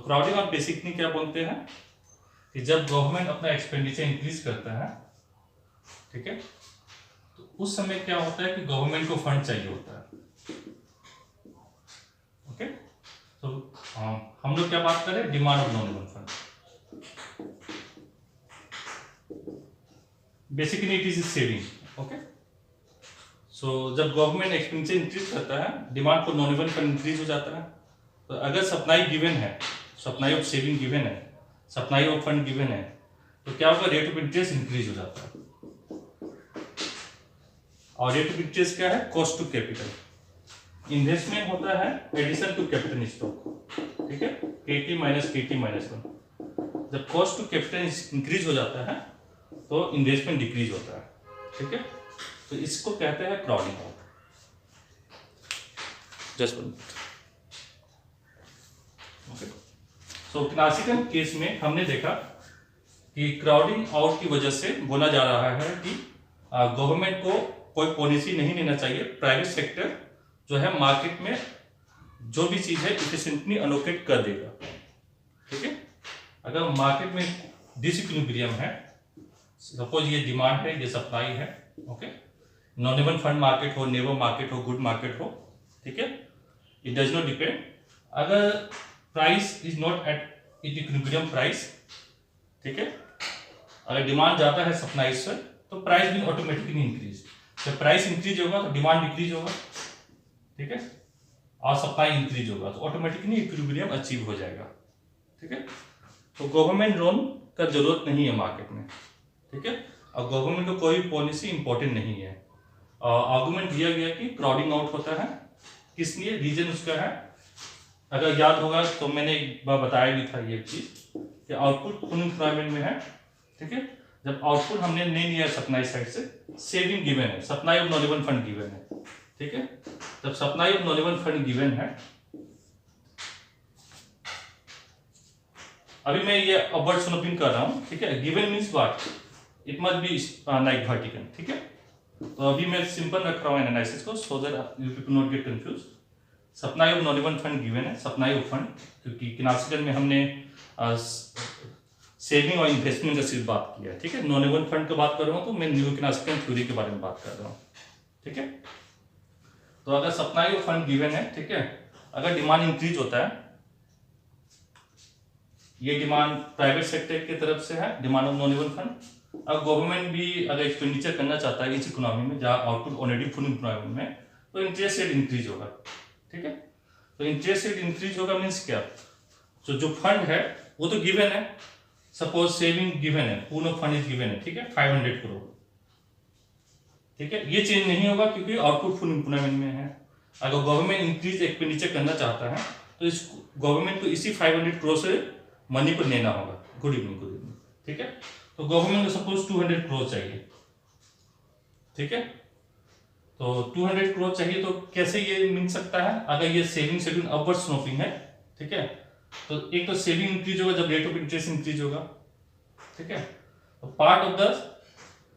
Crowding out basically क्या बोलते हैं कि जब गवर्नमेंट अपना एक्सपेंडिचर इंक्रीज करता है, ठीक है, तो उस समय क्या होता है कि गवर्नमेंट को फंड चाहिए होता है। ओके, तो हम लोग क्या बात कर रहे हैं, demand of non given fund. Basically it is saving. Okay, so जब गवर्नमेंट एक्सपेंडिचर इंक्रीज करता है, demand for non given fund increase हो जाता है। तो अगर सप्लाई गिवन है, सप्लाई ऑफ सेविंग गिवन है, सप्लाई ऑफ फंड गिवन है, तो क्या होगा, रेट ऑफ इंटरेस्ट इंक्रीज हो जाता है। और रेट ऑफ इंटरेस्ट क्या है, कॉस्ट टू कैपिटल। इन्वेस्टमेंट होता है एडिशन टू कैपिटल स्टॉक, ठीक है, KT माइनस KT माइनस 1। जब कॉस्ट टू कैपिटल इंक्रीज हो जाता है तो इन्वेस्टमेंट डिक्रीज होता है, ठीक है। तो इसको कहते हैं क्राउडिंग आउट। जस्ट ओके, सो क्लासिकल केस में हमने देखा कि क्राउडिंग आउट की वजह से बोला जा रहा है कि गवर्नमेंट को कोई पॉलिसी नहीं लेना चाहिए। प्राइवेट सेक्टर जो है मार्केट में जो भी चीज है इफिशिएंटली अलोकेट कर देगा, ठीक है। अगर मार्केट में डिसइक्विलिब्रियम है, सपोज ये डिमांड है, ये सप्लाई है, okay, non given fund market हो, नेवर मार्केट हो, गुड मार्केट हो, ठीक है, इट डज नॉट डिपेंड। अगर price is not at equilibrium price, ठीक है, अगर डिमांड ज्यादा है सप्लाई से तो प्राइस भी ऑटोमेटिकली इंक्रीज। जब प्राइस इंक्रीज होगा तो डिमांड डिक्रीज होगा, ठीक है, और सप्लाई इंक्रीज होगा तो ऑटोमेटिकली इक्विलिब्रियम अचीव हो जाएगा, ठीक है। तो गवर्नमेंट लोन का जरूरत नहीं है मार्केट में, ठीक है, और गवर्नमेंट को कोई पॉलिसी इंपॉर्टेंट नहीं है। आर्गुमेंट दिया गया कि क्राउडिंग आउट होता है, किस लिए, रीजन उसका है, अगर याद होगा तो मैंने एक बार बताया भी था ये चीज कि आउटपुट फुल एम्प्लॉयमेंट में है, ठीक है। जब आउटपुट हमने नहीं लिया सप्लाई साइड से, सेविंग गिवन है, supply of non given fund given है, ठीक है। जब supply of non given fund given है, अभी मैं ये अपवर्ड स्लोपिंग कर रहा हूं, ठीक है। Given means what, it must be like vertical, ठीक है। तो अभी मैं सिंपल रख रहा हूं एनालिसिस को so that you people not get confuse. Supply of non given fund given है, सप्लाई ऑफ फंड, क्योंकि क्लासिकल में हमने सेविंग और इन्वेस्टमेंट का सिर्फ बात किया है, ठीक है। नॉन गिवन फंड की बात कर रहा हूं तो मैं न्यू क्लासिकल थ्योरी के बारे में बात कर रहा हूं, ठीक है। तो अगर सप्लाई ऑफ फंड गिवन है, ठीक है, अगर डिमांड इंक्रीज होता है, ये डिमांड प्राइवेट सेक्टर की तरफ से है, demand of non given fund. अब गवर्नमेंट भी अगर एक्सपेंडिचर करना चाहता है इस इकोनॉमी में जहां आउटपुट ऑलरेडी फुल एम्प्लॉयमेंट में, तो इंटरेस्ट रेट इंक्रीज होगा, ठीक है। तो इंटरेस्ट रेट इंक्रीज होगा मीन्स क्या, तो जो फंड है वो तो गिवन है, सपोज सेविंग गिवन है, pool of fund is given है, ठीक है, 500 करोड़, ठीक है। ये चेंज नहीं होगा क्योंकि आउटपुट फुल एम्प्लॉयमेंट में है। अगर गवर्नमेंट इंक्रीज एक्सपेंडिचर करना चाहता है तो इस गवर्नमेंट को इसी 500 करोड़ से मनी को लेना होगा। गुड इवनिंग, ठीक है। तो गवर्नमेंट को सपोज 200 करोड़ चाहिए, ठीक है। तो 200 करोड़ चाहिए तो कैसे ये मिल सकता है, अगर ये सेविंग शेड्यूल अपवर्ड स्लोपिंग है, ठीक है। तो एक तो सेविंग इंक्रीज होगा जब रेट ऑफ इंटरेस्ट इंक्रीज होगा, ठीक है। तो part of the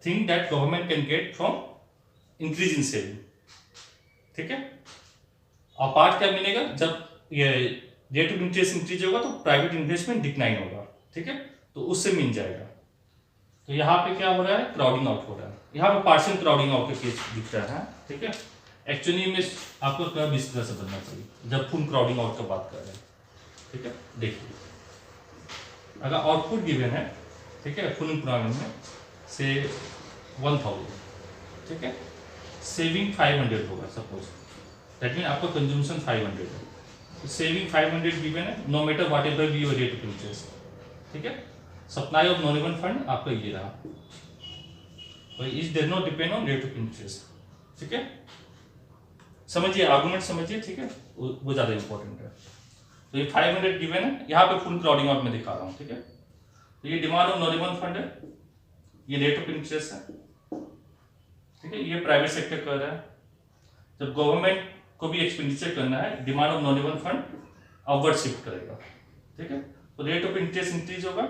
thing that government can get from increase in saving, ठीक है। और पार्ट क्या मिलेगा, जब ये रेट ऑफ इंटरेस्ट इंक्रीज होगा तो प्राइवेट इन्वेस्टमेंट डिक्लाइन होगा, ठीक है, तो उससे मिल जाएगा। तो यहाँ पे क्या हो रहा है, क्राउडिंग आउट हो रहा है। यहाँ पे पार्शियल क्राउडिंग आउट का केस दिख रहा है, ठीक है। एक्चुअली में आपको कर्व इस तरह से बनना चाहिए जब फुल क्राउडिंग आउट का बात कर रहे हैं, ठीक है। देखिए अगर आउटपुट गिवन है, ठीक है, फुल एम्प्लॉयमेंट में से 1000, ठीक है, सेविंग 500 होगा सपोज, दैट मीन आपका कंज्यूमशन 500 है, सेविंग 500 गिवन है, no matter whatever be your rate of interest, ठीक है। Supply of non given fund आपका ये रहा, तो it does not depend on rate of interest, ठीक है। समझिए आर्गुमेंट समझिए, ठीक है, वो ज्यादा इंपॉर्टेंट है। तो ये 500 गिवन है, यहाँ पे फुल क्राउडिंग आउट में दिखा रहा हूँ, ठीक है। तो ये demand of non given fund है, ये रेट ऑफ इंटरेस्ट है, ठीक है, ये प्राइवेट सेक्टर कर रहा है। जब गवर्नमेंट को भी एक्सपेंडिचर करना है, demand of non given fund upward shift करेगा, ठीक है। तो रेट ऑफ इंटरेस्ट इंक्रीज होगा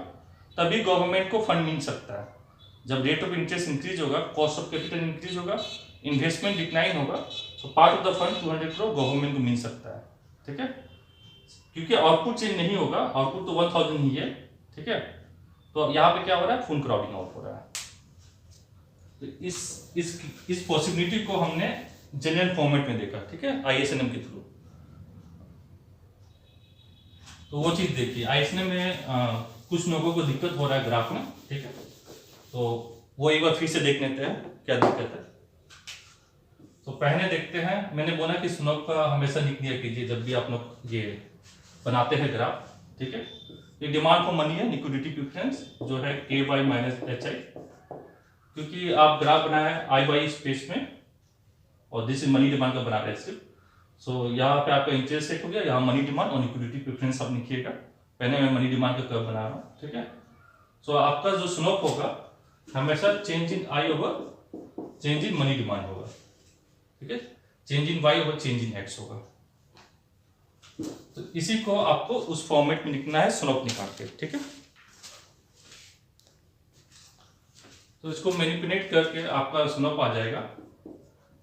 तभी गवर्नमेंट को फंड मिल सकता है। जब रेट ऑफ इंटरेस्ट इंक्रीज होगा, कॉस्ट ऑफ कैपिटल इंक्रीज होगा, इन्वेस्टमेंट डिक्लाइन होगा, तो part of the fund 200 crore government को मिल सकता है, ठीक है। क्योंकि आउटपुट चेंज नहीं होगा, आउटपुट तो 1000 ही है, ठीक है। तो यहाँ पे क्या हो रहा है, फुल क्राउडिंग आउट हो रहा है। तो इस पॉसिबिलिटी को हमने जनरल फॉर्मेट में देखा, ठीक है, ISNM के थ्रू। तो वो चीज देखिए, ISNM में कुछ लोगों को दिक्कत हो रहा है ग्राफ में, ठीक है। तो वो एक बार फिर से देख लेते हैं क्या दिक्कत है। तो पहले देखते हैं, मैंने बोला कि स्नोप का हमेशा लिख दिया कीजिए जब भी आप लोग ये बनाते हैं ग्राफ, ठीक है। ये डिमांड फॉर मनी है, लिक्विडिटी प्रेफरेंस जो है KY माइनस HI, क्योंकि आप ग्राफ बनाया है I बाई स्पेस में, और दिस इज मनी डिमांड का बना रहे हैं सिर्फ। सो यहाँ पे आपका इंटरेस्ट रेट हो गया, यहाँ मनी डिमांड और लिक्विडिटी प्रेफरेंस आप लिखिएगा। पहले मैं मनी डिमांड का कर्व बना रहा हूँ, ठीक है। सो आपका जो स्लोप होगा हमेशा चेंज इन I होगा, चेंज इन मनी डिमांड होगा, ठीक है। चेंज इन Y होगा, चेंज इन X होगा। तो इसी को आपको उस फॉर्मेट में लिखना है स्लोप निकाल के, ठीक है। तो इसको मैनिपुलेट करके आपका स्लोप आ जाएगा,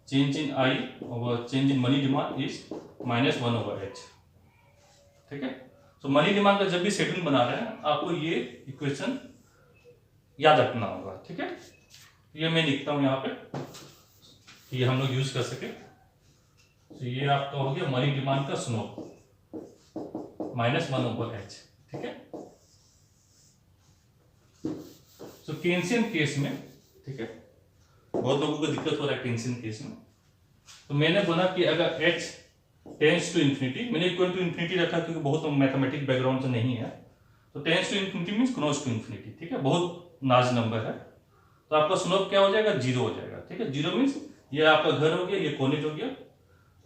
चेंज इन I और change in money demand is -1/H, ठीक है। तो मनी डिमांड का जब भी शेड्यूल बना रहे हैं आपको ये इक्वेशन याद रखना होगा, ठीक है। ये मैं लिखता हूं यहाँ पे, ये हम लोग यूज कर सके। तो ये आपका हो गया मनी डिमांड का स्लोप -1/H, ठीक है। तो केन्सियन केस में, ठीक है, बहुत लोगों को दिक्कत हो रहा है केन्सियन केस में। तो मैंने बोला कि अगर H टेंस टू इन्फिनिटी, मैंने इक्वल टू इन्फिनिटी रखा क्योंकि बहुत मैथमेटिक बैकग्राउंड से नहीं है। तो tends to infinity means close to infinity, ठीक है, बहुत लार्ज नंबर है। तो आपका स्लोप क्या हो जाएगा, 0 हो जाएगा, ठीक है। 0 मीन्स ये आपका घर हो गया, ये कॉलेज हो गया,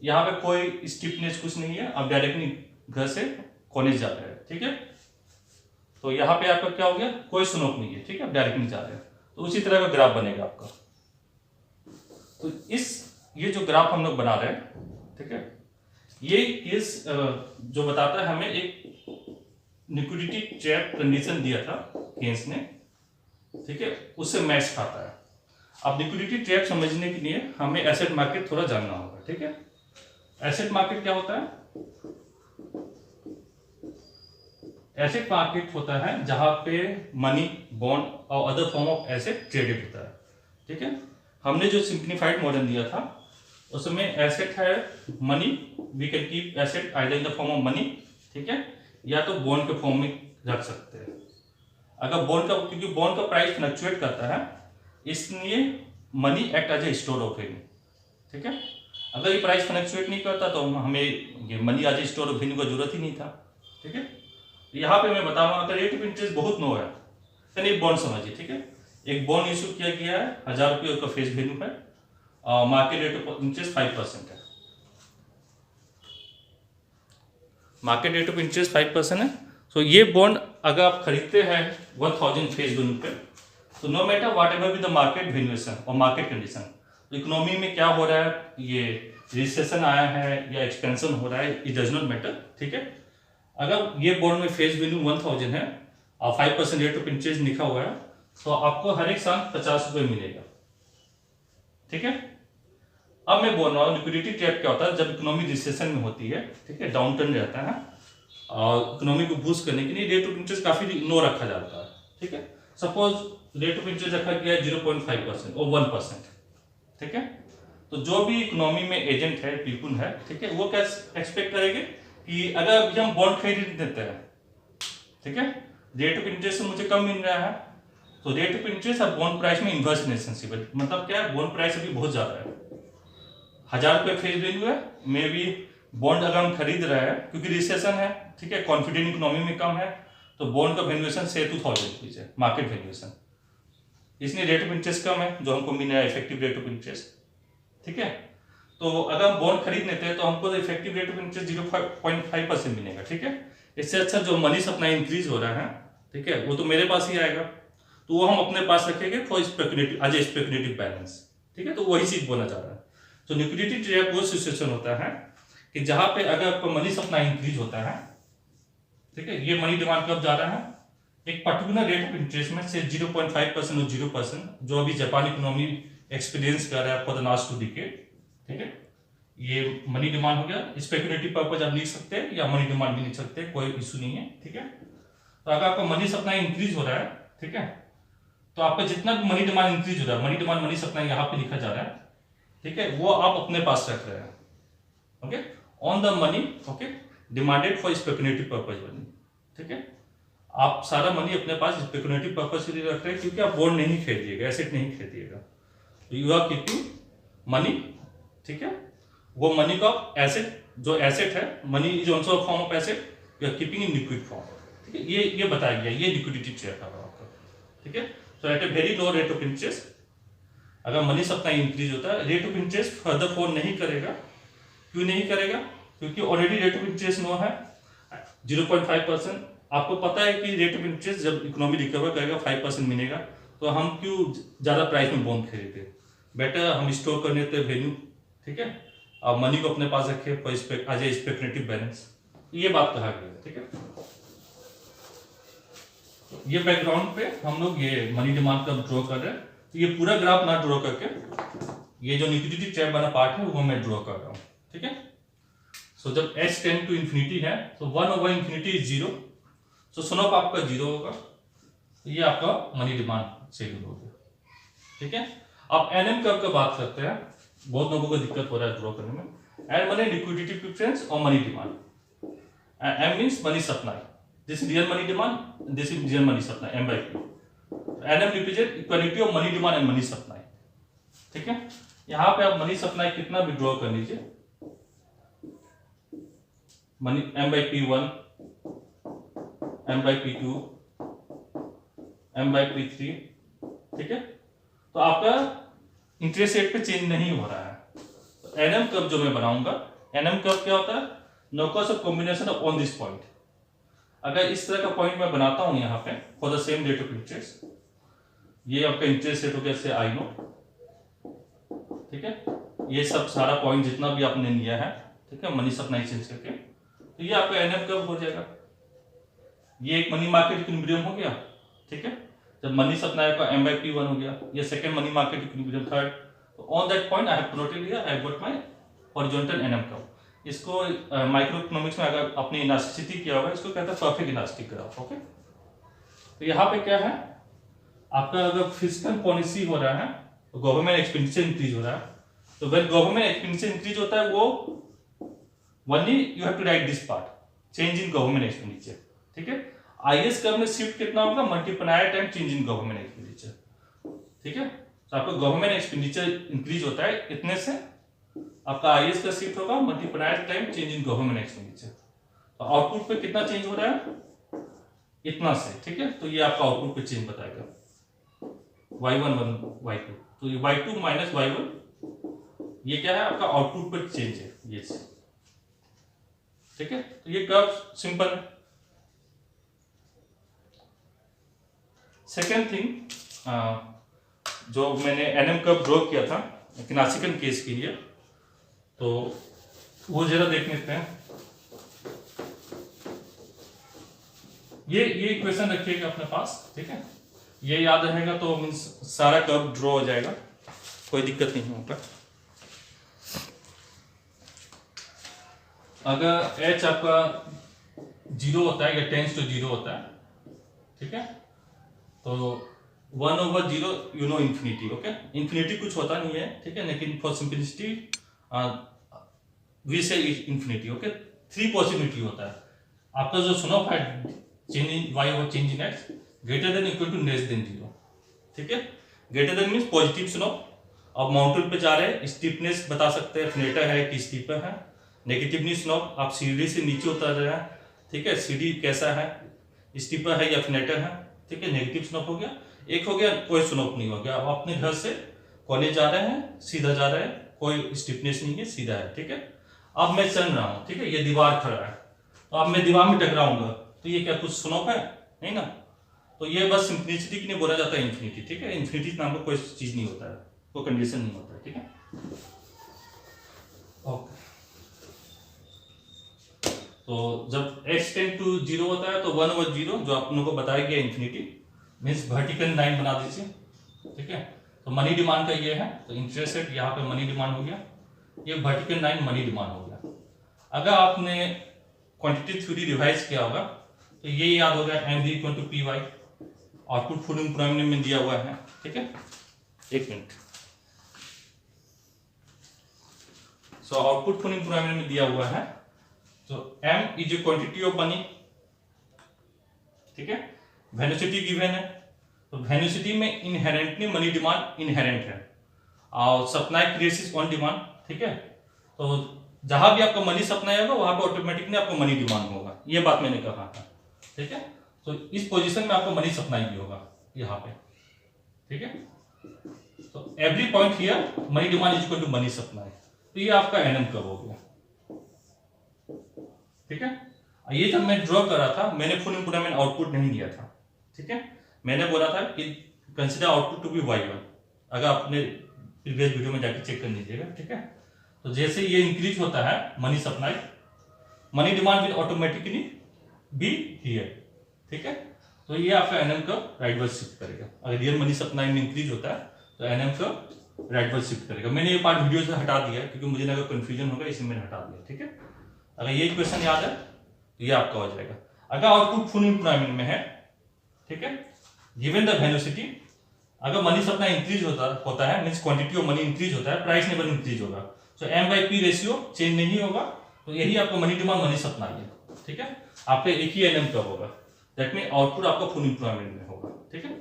यहाँ पे कोई स्टिफनेस कुछ नहीं है, आप डायरेक्टली घर से कॉलेज जा रहे हैं, ठीक है। तो यहाँ पे आपका क्या हो गया, कोई स्लोप नहीं है, ठीक है, आप डायरेक्टली जा रहे हैं। तो उसी तरह का ग्राफ बनेगा आपका। तो ये जो ग्राफ हम लोग बना रहे हैं, ठीक है, ये केस जो बताता है हमें एक लिक्विडिटी ट्रैप कंडीशन दिया था केन्स ने, ठीक है, उससे मैच खाता है। अब लिक्विडिटी ट्रैप समझने के लिए हमें एसेट मार्केट थोड़ा जानना होगा, ठीक है। एसेट मार्केट क्या होता है, एसेट मार्केट होता है जहां पे मनी, बॉन्ड और other form of asset traded होता है, ठीक है। हमने जो सिंप्लीफाइड मॉडल दिया था उसमें एसेट है money, we can keep asset either in the form of money, ठीक है, या तो बॉन्ड के फॉर्म में रख सकते हैं। अगर बॉन्ड का, क्योंकि बॉन्ड का प्राइस फ्लक्चुएट करता है इसलिए money act as a store of value, ठीक है। अगर ये प्राइस फ्लक्चुएट नहीं करता तो हमें ये money as a store of value का जरूरत ही नहीं था, ठीक है। यहाँ पे मैं बताऊंगा अगर रेट ऑफ इंटरेस्ट बहुत लो है तो एक बॉन्ड समझिए, ठीक है, एक बॉन्ड इशू किया गया है, 1000 रुपये उसका फेस वैल्यू है, मार्केट रेट ऑफ इंटरेस्ट 5% है, मार्केट रेट ऑफ इंटरेस्ट 5% है। सो ये बॉन्ड अगर आप खरीदते हैं 1000 फेस वैल्यू पे, तो no matter whatever be the market valuation और मार्केट कंडीशन, तो इकोनॉमी में क्या हो रहा है, ये रिसेशन आया है या एक्सपेंशन हो रहा है, इट डज नॉट मैटर, ठीक है। अगर ये बॉन्ड में फेस वैल्यू 1000 है और 5% रेट ऑफ इंटरेस्ट लिखा हुआ है तो आपको हर एक साल 50 रुपये मिलेगा, ठीक है। अब मैं बोल रहा हूँ लिक्विडिटी ट्रैप क्या होता है, जब इकोनॉमी रिसेशन में होती है, ठीक है, डाउन टर्न रहता है और इकोनॉमी को बूस्ट करने के लिए रेट ऑफ इंटरेस्ट काफी लो रखा जाता है, ठीक है। सपोज रेट ऑफ इंटरेस्ट रखा गया है 0.5% और 1%, ठीक है। तो जो भी इकोनॉमी में एजेंट है, पीपुल है, ठीक है, वो क्या एक्सपेक्ट करेंगे कि अगर अभी हम बॉन्ड खरीद देते हैं, ठीक है, रेट ऑफ इंटरेस्ट मुझे कम मिल रहा है, तो रेट ऑफ इंटरेस्ट और बॉन्ड प्राइस में इन्वर्स रिलेशनशिप है। मतलब क्या है, बॉन्ड प्राइस अभी बहुत ज्यादा है, 1000 रुपये फेस वैल्यू है, मे बी बॉन्ड अगर हम खरीद रहे हैं क्योंकि रिसेशन है, ठीक है, कॉन्फिडेंट इकोनॉमी में कम है, तो बॉन्ड का वैल्यूएशन से 2000 रुपीज है मार्केट वैल्यूएशन, इसलिए रेट ऑफ इंटरेस्ट कम है जो हमको मिल रहा है इफेक्टिव रेट ऑफ इंटरेस्ट, ठीक है। तो अगर हम बॉन्ड खरीद लेते हैं तो हमको इफेक्टिव रेट ऑफ इंटरेस्ट 0.5% मिलेगा, ठीक है। इससे अच्छा जो मनी सप्लाई इंक्रीज हो रहा है, ठीक है, वो तो मेरे पास ही आएगा, तो वो हम अपने पास रखेंगे for speculative as a speculative balance, ठीक है। तो वही चीज बोलना चाह रहा है। तो लिक्विडिटी ट्रैप वो सिचुएशन होता है कि जहां पे अगर आपका मनी सप्लाई इंक्रीज होता है, ठीक है, ये मनी डिमांड कब जा रहा है, एक पर्टिकुलर रेट ऑफ इंटरेस्ट में से 0.5% और 0% जो अभी जापान इकोनॉमी एक्सपीरियंस कर रहा है फॉर द लास्ट 2 डिकेड, ठीक है, ये मनी डिमांड हो गया। स्पेकुलेटिव पर्पज आप लिख सकते हैं या मनी डिमांड भी लिख सकते हैं, कोई इशू नहीं है, ठीक है। तो अगर आपका मनी सप्लाई इंक्रीज हो रहा है, ठीक है, तो आपका जितना भी मनी डिमांड इंक्रीज हो रहा है, मनी डिमांड मनी सप्लाई यहाँ पे लिखा जा रहा है, ठीक है, वो आप अपने पास रख रहे हैं, okay, on the money, okay, demanded for speculative purpose money, ठीक है। आप सारा मनी अपने पास स्पेकुलेटिव पर्पज के लिए रख रहे हैं, क्योंकि आप बॉन्ड नहीं खरीदिएगा, एसेट नहीं खरीदिएगा, यू आर कीपिंग मनी, ठीक है। वो मनी का एसेट, जो एसेट है, money is also a form of asset, you are keeping in liquid form, ठीक है। ये बताया गया, ये लिक्विडिटी चेक है आपका, ठीक है। So at a very low rate of interest, अगर मनी सप्लाई इंक्रीज होता है, rate of interest further fall नहीं करेगा। क्यों नहीं करेगा? क्योंकि already rate of interest no है 0.5%। आपको पता है कि रेट ऑफ इंटरेस्ट जब इकोनॉमी रिकवर करेगा 5% मिलेगा, तो हम क्यों ज्यादा प्राइस में बॉन्ड खरीदते? बेटर हम स्टोर कर लेते वैल्यू, ठीक है, आप मनी को अपने पास रखे एज ए स्पेकुलेटिव बैलेंस, ये बात कहा गया, ठीक है। ये बैकग्राउंड पे हम लोग ये मनी डिमांड का ड्रॉ कर रहे हैं, तो ये पूरा ग्राफ ना ड्रॉ करके ये जो लिक्विडिटी ट्रैप वाला पार्ट है वो मैं ड्रॉ कर रहा हूँ, ठीक है। सो जब h टेंड टू इंफिनिटी है तो 1/infinity इज 0, सो स्लोप आपका 0 होगा, ये आपका मनी डिमांड शेड्यूल हो गया, ठीक है। अब एनएम कर्व का बात करते हैं, बहुत लोगों को दिक्कत हो रहा है ड्रॉ करने में। एन माने लिक्विडिटी प्रेफरेंस और money demand, M means money supply, this is real money demand, this is real money supply, M by Q. NM represent equality of money demand and money supply, ठीक है। यहाँ पे आप money supply कितना भी draw कर लीजिए, money M by P1, M by P2, M by P3, ठीक है। तो आपका इंटरेस्ट रेट पे चेंज नहीं हो रहा है। तो एनएम कर्व जो मैं बनाऊंगा, एनएम कर्व क्या होता है? No cost of combination on this point. अगर इस तरह का पॉइंट मैं बनाता हूं यहाँ पे for the same rate of interest, ये आपका इंटरेस्ट रेट हो गया से आई नो, ठीक है। ये सब सारा पॉइंट जितना भी आपने लिया है, ठीक है, मनी सप्लाई चेंज करके, तो ये आपका एनएम कर्व हो जाएगा। ये एक मनी मार्केट इक्विलिब्रियम हो गया, ठीक है, जब मनी सप्लाई का एम बाई P1 हो गया, ये second money market equilibrium third. तो on that point I have plotted here, I have got my horizontal NM curve. इसको माइक्रो इकोनॉमिक्स में अगर अपनी इलास्टिसिटी किया होगा, इसको कहता है परफेक्ट इलास्टिक ग्राफ, ओके। तो यहाँ पे क्या है आपका, अगर फिस्कल पॉलिसी हो रहा है तो गवर्नमेंट एक्सपेंडिचर इंक्रीज हो रहा है, तो व्हेन गवर्नमेंट एक्सपेंडिचर इंक्रीज होता है वो only you have to write this part, change in government expenditure, ठीक है। आईएस कर्व में शिफ्ट कितना होगा? Multiplier time change in government expenditure, ठीक है। तो आपका गवर्नमेंट एक्सपेंडिचर इंक्रीज होता है इतने से, आपका आईएस का शिफ्ट होगा multiplier time change in government expenditure. तो आउटपुट पे कितना चेंज हो रहा है? इतना से, ठीक है। तो ये आपका आउटपुट पे चेंज बताएगा y1 y2, तो ये y2 माइनस y1, ये क्या है आपका आउटपुट पर चेंज है, ये से, ठीक है। तो ये कर्व सिंपल है। सेकेंड थिंग, जो मैंने एनएम कर्व ड्रॉ किया था क्लासिकल केस के लिए, तो वो जरा देख लेते हैं। ये इक्वेशन रखिएगा अपने पास, ठीक है, ये याद रहेगा तो मीन्स सारा कर्व ड्रॉ हो जाएगा, कोई दिक्कत नहीं होगा। अगर h आपका 0 होता है या टेंस टू 0 होता है, ठीक है, तो 1/0 you know infinity, okay. Infinity कुछ होता नहीं है, ठीक है, लेकिन for simplicity we say infinity, okay. 3 possibility होता है आपका जो स्लोप है चेंज इन y और change in x greater than equal to less than 0, ठीक है। Greater than means positive slope, अब माउंटेन पे जा रहे हैं, स्टीपनेस बता सकते हैं फ्लैटर है कि स्टीपर है। नेगेटिवली स्लोप, आप सीढ़ी से नीचे उतर रहे हैं, ठीक है, सीढ़ी कैसा है, स्टीपर है या फ्लैटर है, ठीक है, नेगेटिव स्लोप हो गया। एक हो गया कोई स्लोप नहीं हो गया, आप अपने घर से कॉलेज जा रहे हैं, सीधा जा रहे हैं, कोई स्टीपनेस नहीं है, सीधा है, ठीक है। अब मैं चल रहा हूँ, ठीक है, ये दीवार खड़ा है, तो अब मैं दीवार में टकराऊंगा, तो ये क्या कुछ स्लोप है? नहीं ना। तो ये बस सिंपलिसिटी के लिए बोला जाता है इंफिनिटी, ठीक है। इंफिनिटी नाम का कोई चीज नहीं होता है, कोई कंडीशन नहीं होता है, ठीक है, ओके। तो जब h टेंड टू 0 होता है तो 1/0 जो आप लोगों को बताया गया इंफिनिटी मीन्स वर्टिकल लाइन बना दीजिए, ठीक है। तो मनी डिमांड का ये है, तो इंटरेस्ट रेट यहाँ पे मनी डिमांड हो गया, ये वर्टिकल लाइन मनी डिमांड हो गया। अगर आपने क्वांटिटी थ्योरी रिवाइज किया होगा तो ये याद हो गया, M equal to P Y, output full employment में दिया हुआ है। ठीक है, एक minute. So output full employment में दिया हुआ है, तो M is a quantity of money. ठीक है, वेलोसिटी गिवन है, तो वेलोसिटी में इनहेरेंटली मनी डिमांड इनहेरेंट है और सप्लाई क्रिएट्स ऑन डिमांड। ठीक है, तो जहां भी आपका मनी सप्लाई होगा वहां पे ऑटोमेटिकली आपको मनी डिमांड होगा, ये बात मैंने कहा था। ठीक है, तो इस पोजीशन में आपको मनी सप्लाई भी होगा यहाँ पे। ठीक है, तो every point here money demand is equal to money supply, तो ये आपका एनएम कर्व हो गया। ठीक है, ये जब मैं ड्रॉ कर रहा था मैंने फुल एम्प्लॉयमेंट आउटपुट नहीं दिया था। ठीक है, मैंने बोला था कि consider output to be y1, अगर आपने प्रीवियस वीडियो में जाके चेक कर लीजिएगा। ठीक है, तो जैसे ये इंक्रीज होता है money supply, money demand will automatically be here. ठीक है, तो ये आपका एनएम का राइटवर्ड शिफ्ट करेगा। अगर रियल मनी सप्लाई में इंक्रीज होता है तो एनएम का राइटवर्ड शिफ्ट करेगा। मैंने ये पार्ट वीडियो से हटा दिया क्योंकि मुझे लगा कंफ्यूजन होगा, इसलिए मैंने हटा दिया। ठीक है, अगर ये इक्वेशन याद है तो ये आपका हो जाएगा। अगर आउटपुट फुल एम्प्लॉयमेंट में है, ठीक है, गिवन द वेलोसिटी, अगर मनी सप्लाई इंक्रीज होता है means quantity of money increase होता है, प्राइस नेवर इंक्रीज होगा। So M by P ratio change नहीं होगा, तो यही आपका मनी डिमांड मनी सप्लाई है। ठीक है, आपका एक ही एनएम कब होगा, दैट मीन आउटपुट आपका फुल एम्प्लॉयमेंट में होगा। ठीक है,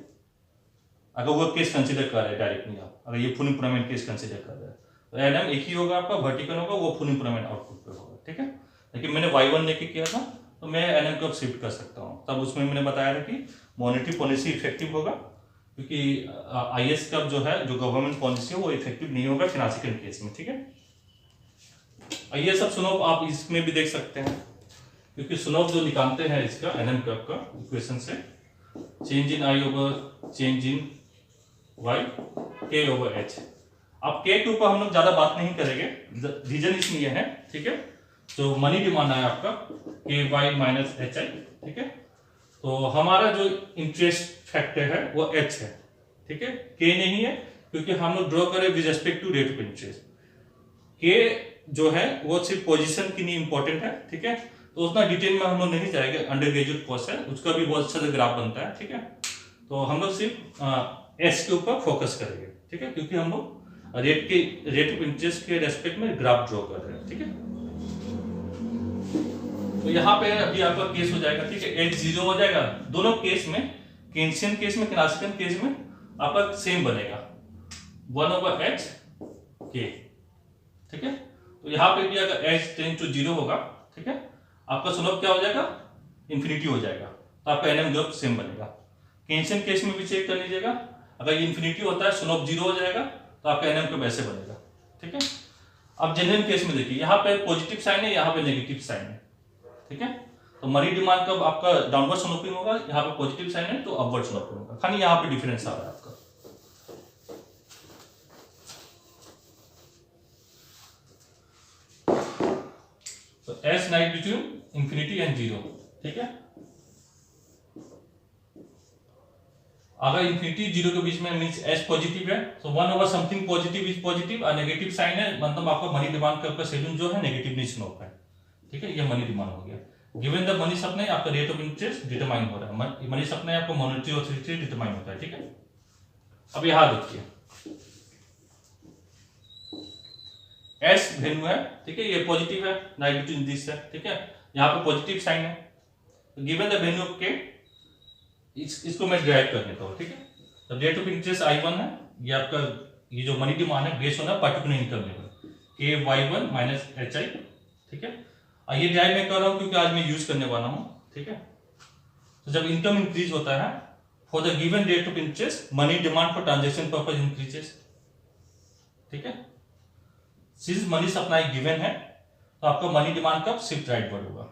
अगर वो केस कंसीडर कर रहे हैं डायरेक्टली, आप अगर ये फुल एम्प्लॉयमेंट केस कंसीडर कर रहे हैं तो एनएम एक ही होगा आपका, वर्टिकल होगा, वो फुल एम्प्लॉयमेंट आउटपुट पे होगा। ठीक है, लेकिन मैंने y1 लेके किया था तो मैं एनएम कब शिफ्ट कर सकता हूँ, तब उसमें मैंने बताया था कि मॉनेटरी पॉलिसी इफेक्टिव होगा, क्योंकि आईएस का जो है, जो गवर्नमेंट पॉलिसी है वो इफेक्टिव नहीं होगा फिनांशियल केस में। ठीक है, ये सब सुनोप आप इसमें भी देख सकते हैं, क्योंकि सुनोप जो निकालते हैं इसका एनएम कर्व का इक्वेशन से, change in I over change in Y K over H. अब के के ऊपर हम लोग ज्यादा बात नहीं करेंगे, रीजन इसमें यह है। ठीक है, जो मनी डिमांड है आपका के वाई माइनस एच आई। ठीक है, तो हमारा जो इंटरेस्ट फैक्टर है वो एच है। ठीक है, के नहीं है, क्योंकि हम लोग ड्रॉ करें with respect to rate of interest. K जो है वो सिर्फ पोजीशन के लिए इंपॉर्टेंट है। ठीक है, तो उतना डिटेल में हम लोग नहीं जाएंगे, अंडर ग्रेजुएट कोर्स है, उसका भी बहुत अच्छा ग्राफ बनता है। ठीक है, तो हम लोग सिर्फ एस के ऊपर फोकस करेंगे। ठीक है, क्योंकि हम लोग रेट ऑफ इंटरेस्ट के रेस्पेक्ट में ग्राफ ड्रॉ कर रहे हैं। ठीक है, तो यहाँ पे अभी आपका केस हो जाएगा। ठीक है, एच जीरो हो जाएगा दोनों केस में, केंशियन केस में, क्लासिकल केस में आपका सेम बनेगा 1/h के। ठीक है, तो यहाँ पे भी अगर h टेंड टू 0 होगा, ठीक है, आपका स्लोप क्या हो जाएगा, इंफिनिटी हो जाएगा, तो आपका एनएम कर्व सेम बनेगा। केंशियन केस में भी चेक कर लीजिएगा, अगर ये इंफिनिटी होता है स्लोप 0 हो जाएगा, तो आपका एनएम कर्व ऐसे बनेगा। ठीक है, अब जनरल केस में देखिए, यहाँ पे पॉजिटिव साइन है, यहाँ पे नेगेटिव साइन है। ठीक है, तो मनी डिमांड कब आपका डाउनवर्ड स्लोपिंग होगा, यहाँ पे पॉजिटिव साइन है तो अपवर्ड स्लोपिंग होगा, खाली यहाँ पे डिफरेंस आ रहा है आपका। तो S night between infinity and 0। ठीक है, अगर इंफिनिटी 0 के बीच में मींस एस पॉजिटिव है, तो 1/समथिंग पॉजिटिव इज पॉजिटिव, और नेगेटिव साइन है मतलब आपका मनी डिमांड का शेड्यूल जो है नेगेटिवली स्लोप है। ठीक है, ये मनी डिमांड हो गया। गिवन द मनी सप्लाई आपका रेट ऑफ इंटरेस्ट डिटरमाइन हो रहा है, मनी सप्लाई आपको मॉनेटरी ऑथोरिटी डिटरमाइन होता है। ठीक है, अब यहां देखिए एस वैल्यू है, ठीक है, ये पॉजिटिव है, नाइट बिटवीन दिस है। ठीक है, यहाँ पे पॉजिटिव साइन है, तो गिवन द वैल्यू ऑफ के, इसको मैं ड्राइव कर देता हूँ। ठीक है, तो रेट ऑफ इंटरेस्ट I1 है, ये आपका ये जो मनी डिमांड है बेस होना पर्टिकुलर इनकम लेवल के y1 माइनस एच आई। ठीक है, ये ड्राइव मैं कर रहा हूँ क्योंकि आज मैं यूज करने वाला हूँ। ठीक है, तो जब इनकम इंक्रीज होता है for the given rate of interest, money demand for transaction purpose increases. ठीक है, सिंस मनी सप्लाई गिवन है तो आपका मनी डिमांड कब शिफ्ट राइटवर्ड होगा,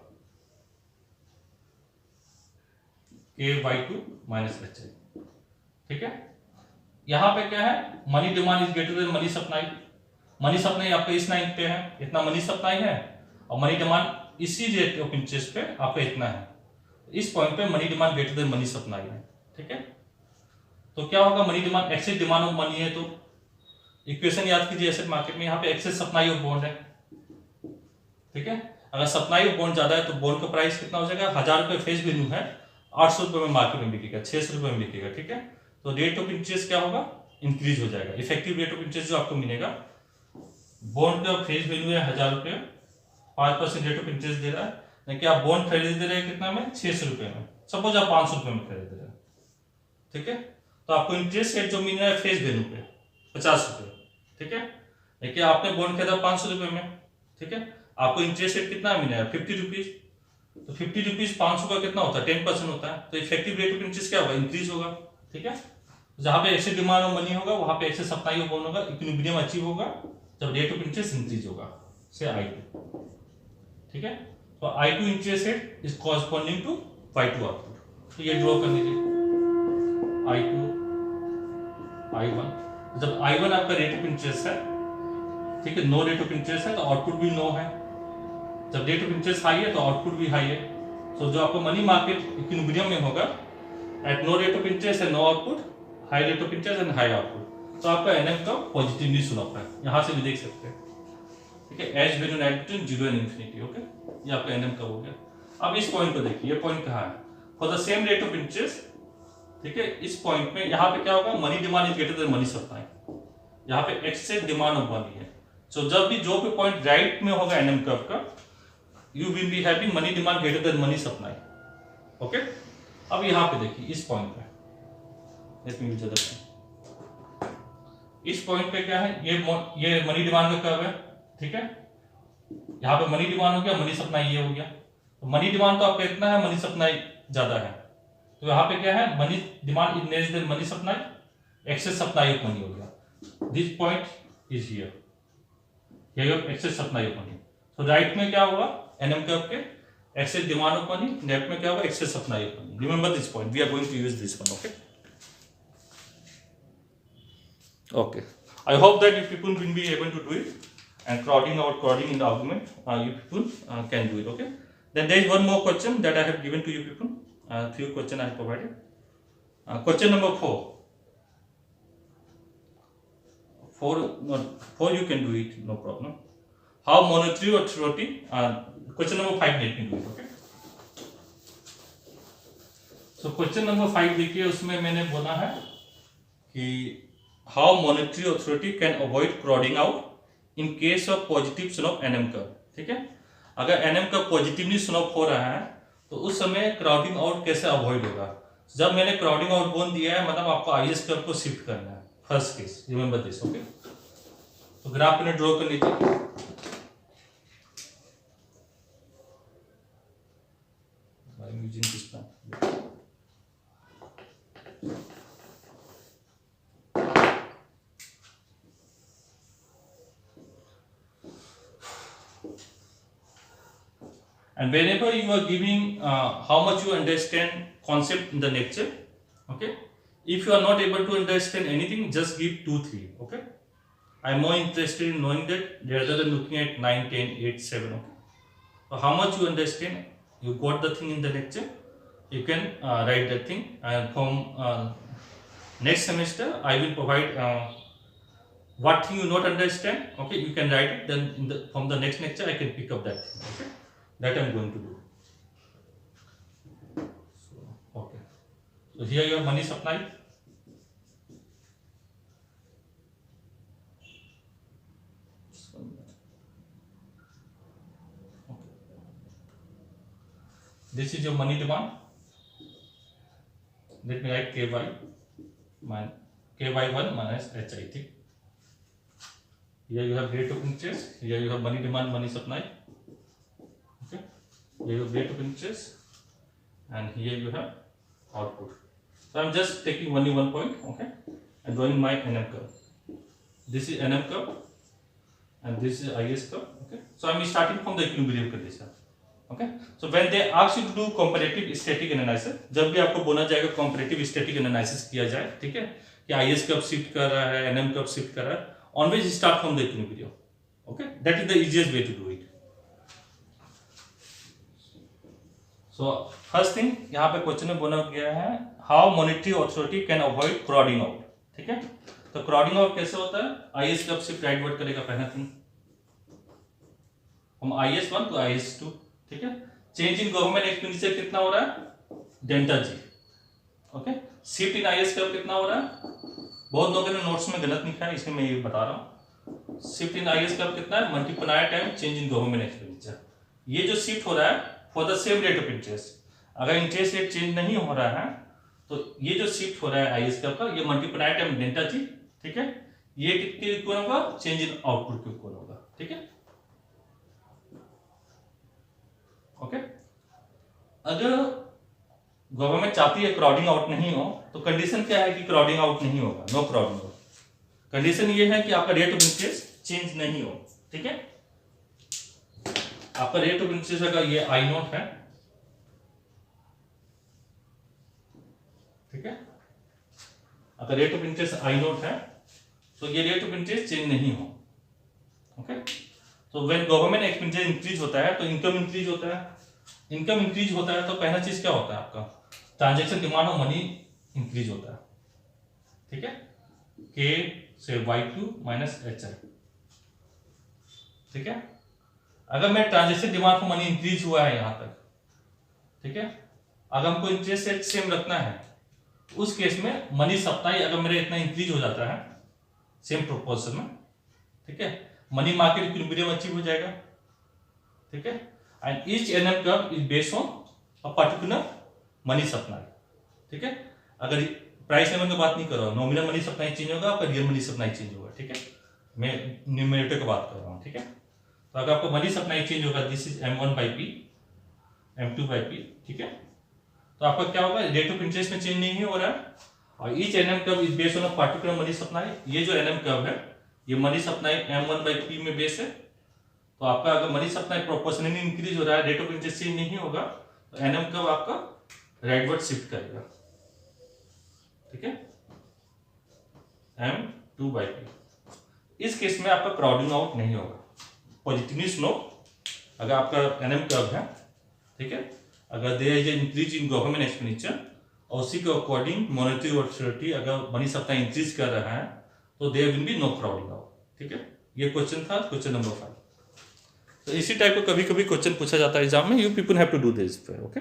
y2 माइनस एच आई। ठीक है, यहां पे क्या है, money demand is greater than money supply. Money supply आपका इस लाइन पे है, इतना मनी सप्लाई है, और मनी डिमांड इसी रेट ऑफ इंटरेस्ट पे आपका इतना है, इस पॉइंट पे money demand greater than money supply है। ठीक है, तो क्या होगा, money demand excess demand of money है, तो इक्वेशन याद कीजिए एसेट मार्केट में, यहाँ पे एक्सेस सप्लाई ऑफ बॉन्ड है, ठीक है। अगर सप्लाई ऑफ बॉन्ड ज्यादा है तो बॉन्ड का प्राइस कितना हो जाएगा, 1000 रुपये फेस वैल्यू है, 800 रुपये में मार्केट में बिकेगा, 600 रुपये में बिकेगा, ठीक है। तो रेट ऑफ इंटरेस्ट क्या होगा, इंक्रीज हो जाएगा। इफेक्टिव रेट ऑफ इंटरेस्ट जो आपको मिलेगा, बॉन्ड का फेस वैल्यू है 1000 रुपये, 5% रेट ऑफ इंटरेस्ट दे रहा है, लेकिन आप बॉन्ड खरीद रहे हैं कितना में, 600 रुपये में, सपोज आप 500 रुपये में खरीद रहे हैं, ठीक है। तो आपको इंटरेस्ट रेट जो मिल रहा है फेस वैल्यू पे 50 रुपये, ठीक है। लेकिन आपने बॉन्ड खरीदा 500 रुपये में, ठीक है, आपको इंटरेस्ट रेट कितना मिला है, 50 रुपीज। तो 50 रुपीज 500 का कितना होता है, 10% होता है, तो इफेक्टिव रेट ऑफ इंटरेस्ट क्या होगा, इंक्रीज होगा, ठीक है। जहां पे एक्सेस डिमांड ऑफ मनी होगा वहां पे एक्सेस सप्लाई ऑफ बॉन्ड होगा, इक्विलिब्रियम अचीव होगा जब रेट ऑफ इंटरेस्ट इंक्रीज होगा, से I2, ठीक है। तो I2 interest rate is corresponding to Y2 output. तो ये ड्रॉ कर लीजिए, I2 I1, जब I1 आपका रेट ऑफ इंटरेस्ट है, ठीक है, नो रेट ऑफ इंटरेस्ट है तो आउटपुट भी नो है, जब रेट ऑफ इंटरेस्ट हाई है तो आउटपुट भी हाई है। तो जो आपको मनी मार्केट इक्विलिब्रियम में होगा, at no rate of interest and no output, high rate of interest and high output, तो आपका NM का पॉजिटिवली सुनाता है, यहां से भी देख सकते हैं, ठीक है। As value night between 0 and infinity, okay, ये आपका NM का हो गया। अब इस पॉइंट को देखिए, ये पॉइंट कहाँ है, for the same rate of interest, ठीक है। इस पॉइंट में यहाँ पे क्या होगा, money demand is greater than money supply, यहाँ पे एक्सेस डिमांड ऑफ मनी है। सो जब भी जो भी पॉइंट राइट में होगा NM कर्व का, you will be having money demand greater than money supply, okay. अब यहाँ पे देखिए इस पॉइंट पे, लेट मी यूज द इस पॉइंट पे क्या है, ये मनी डिमांड का कर्व है, ठीक है। यहाँ पे मनी डिमांड हो गया, मनी सप्लाई ये हो गया। तो मनी डिमांड तो आपका इतना है, मनी सप्लाई ज्यादा है, तो यहाँ पे क्या है, money demand is less than money supply, excess supply of money हो गया। This point is here, here you have excess supply of money. So right में क्या होगा, NM कर्व के excess demand of money, left में क्या होगा, excess supply of money. Remember this point. We are going to use this one. Okay. Okay. I hope that you people will be able to do it, and crowding in the argument, you people can do it. Okay. Then there is one more question that I have given to you people. Few questions I have provided. Question number 4. 4 you can do it, no problem. How monetary authority, question number 5 let me do it, okay. So question number 5 देखिए, उसमें मैंने बोला है कि how monetary authority can avoid crowding out in case of positive slope NM curve, ठीक है। अगर NM curve positively slope हो रहा है तो उस समय क्राउडिंग आउट कैसे अवॉइड होगा। जब मैंने क्राउडिंग आउट बोल दिया है, मतलब आपको IS कर्व को शिफ्ट करना है, first case, remember this, okay. तो ग्राफ में ड्रॉ कर लीजिए, using this plan. And whenever you are giving how much you understand concept in the lecture, okay. If you are not able to understand anything, just give 2, 3, okay. I am more interested in knowing that rather than looking at 9, 10, 8, 7, okay. So how much you understand, you got the thing in the lecture, you can write that thing, and from next semester I will provide what thing you not understand, okay, you can write it, then from the next lecture I can pick up that thing, okay. That I am going to do. So, okay. So here you have money supply. Okay. This is your money demand. Let me write KY KY1 minus HI. Here you have rate of interest. Here you have money demand, money supply. Okay. Here you have rate of interest, and here you have output. So I am just taking only one point, okay, and drawing my NM curve. This is NM curve, and this is IS curve, okay. So I am starting from the equilibrium condition, okay. So when they ask you to do comparative static analysis, जब भी आपको बोला जाएगा comparative static analysis किया जाए, ठीक है, कि IS curve shift कर रहा है, NM curve shift कर रहा है, always start from the equilibrium, okay. That is the easiest way to do it. So first thing यहाँ पे क्वेश्चन में बोला गया है, how monetary authority can avoid crowding out, ठीक है। तो तो क्राउडिंग आउट कैसे होता है, IS कब शिफ्ट राइटवर्ड करेगा पहला थिंग, हम IS1 to IS2, ठीक है। चेंज इन गवर्नमेंट एक्सपेंडिचर कितना हो रहा है, delta G, okay. Shift in IS कब कितना हो रहा है, बहुत लोगों ने नोट्स में गलत लिखा है, इसमें मैं ये बता रहा हूँ। शिफ्ट इन IS कब कितना है, multiply time change in government expenditure. ये जो शिफ्ट हो रहा है for the same rate of interest, अगर इंटरेस्ट रेट चेंज नहीं हो रहा है तो ये जो शिफ्ट हो रहा है IS कब का, ये मल्टीप्लाई टाइम डेल्टा जी, ठीक है। ये कितने इक्वल होगा, चेंज इन आउटपुट के इक्वल होगा, ठीक है, ओके। अगर गवर्नमेंट चाहती है क्राउडिंग आउट नहीं हो तो कंडीशन क्या है कि क्राउडिंग आउट नहीं होगा, नो क्राउडिंग आउट। कंडीशन ये है कि आपका रेट ऑफ इंटरेस्ट चेंज नहीं हो, ठीक है। आपका रेट ऑफ इंटरेस्ट अगर ये I0 है, ठीक है, अगर रेट ऑफ इंटरेस्ट I0 है तो ये रेट ऑफ इंटरेस्ट चेंज नहीं हो, ओके। तो व्हेन गवर्नमेंट एक्सपेंडिचर इंक्रीज होता है तो इनकम इंक्रीज होता है, इनकम इंक्रीज होता है तो पहला चीज क्या होता है आपका, transaction demand of money increase होता है, ठीक है, K से Y2 माइनस HI, ठीक है। अगर मैं transaction demand of money increase हुआ है यहां तक, ठीक है, अगर हमको इंटरेस्ट रेट सेम रखना है उस केस में मनी सप्लाई अगर मेरा इतना इंक्रीज हो जाता है सेम प्रोपोर्शन में, ठीक है, मनी मार्केट इक्विलिब्रियम अचीव हो जाएगा, ठीक है। And each NM curve is based on a particular money supply, ठीक है। अगर प्राइस लेवल की बात नहीं कर रहा हूं, नॉमिनल मनी सप्लाई चेंज होगा, आपका रियल मनी सप्लाई चेंज होगा, ठीक है, मैं न्यूमरेटर की बात कर रहा हूं, ठीक है। तो अगर आपका मनी सप्लाई चेंज होगा, दिस इज M1/P, M2/P, ठीक है, तो आपका क्या होगा, रेट ऑफ इंटरेस्ट में चेंज नहीं हो रहा है और each NM curve is based on a particular money supply. ये जो NM कर्व है ये मनी सप्लाई M1/P में बेस है, तो आपका अगर मनी सप्लाई प्रोपोर्शनली इंक्रीज हो रहा है, रेट ऑफ इंटरेस्ट चेंज नहीं होगा, तो NM कर्व आपका राइटवर्ड शिफ्ट करेगा, ठीक है, M2/P। इस केस में आपका क्राउडिंग आउट नहीं होगा। पॉजिटिवली स्लो अगर आपका NM कर्व है, ठीक है, अगर there is increase in government expenditure और उसी के अकॉर्डिंग मॉनेटरी ऑथोरिटी अगर मनी सप्लाई इंक्रीज कर रहा है तो there will be no crowding out, ठीक है। ये क्वेश्चन था, क्वेश्चन नंबर 5। तो इसी टाइप का कभी कभी क्वेश्चन पूछा जाता है एग्जाम में, you people have to do this, okay.